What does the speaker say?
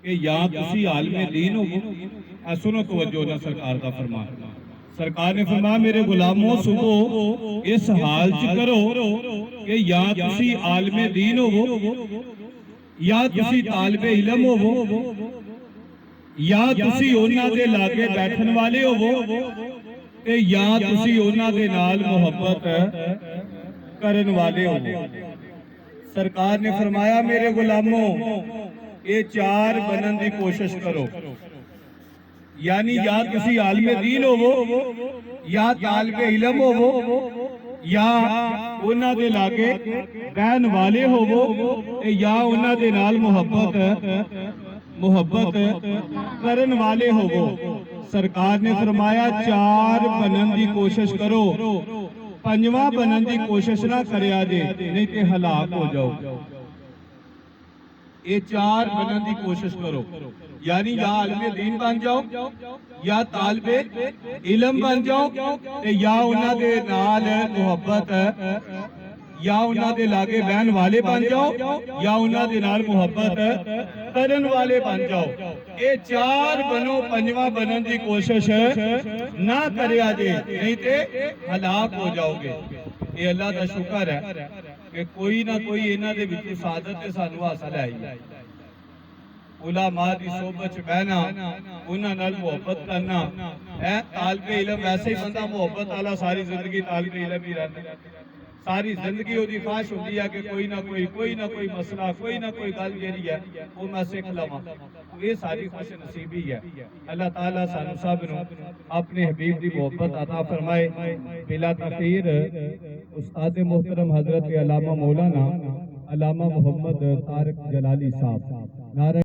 کہ یا تسی عالم دین ہو، سنو توجہ نہ سرکار کا فرمان. سرکار نے فرمایا میرے غلاموں صبح اس حال چ کرو کہ یا تسی عالم دین ہو، یا تسی طالب علم ہو، یا تسی انہاں دے لاگے بیٹھن والے ہو، تے یا تسی انہاں دے نال محبت کرن والے ہو. سرکار نے فرمایا میرے غلاموں یہ چار بنن دی کوشش کرو، یعنی یا کسی عالم دین ہو، یا طالب علم ہو، یا انہاں دے لاگے بہن والے ہو، یا انہاں دے نال محبت کرن والے ہو. سرکار نے فرمایا چار بنن دی کوشش کرو، پنجواں بنن دی کوشش نہ کریا جے نہیں تے ہلاک ہو جاؤ. یہ چار بنن دی کوشش کرو، یعنی یا عالم دین بن جاؤ، یا طالب علم بن جاؤ، یا انہاں دے نال محبت، یا انہاں دے لاگے بہن والے بن جاؤ، یا انہاں دے نال محبت کرن والے بن جاؤ. یہ چار بنو، پنجواں بنن دی کوشش نہ کریا جے نہیں تے ہلاک ہو جاؤ گے. یہ اللہ دا شکر ہے کہ کوئی نہ کوئی انہاں دے وچ سعادت سانو حاصل ہے. علماء دی صحبت بہنا، انہاں نال محبت کرنا. طالب علم ویسے ہی بندہ محبت والا ساری زندگی طالب علم ہی رہنا، ساری زندگی وہ خواہش ہوتی ہے کہ کوئی نہ کوئی مسئلہ، کوئی نہ کوئی گل جیڑی ہے وہ میں سکھ لواں. یہ ساری خوش نصیبی ہے. اللہ تعالیٰ سانو سب نو اپنے حبیب دی محبت عطا فرمائے. بلا تاخیر استاد محترم حضرت علامہ مولانا علامہ محمد طارق جلالی صاحب. نعرہ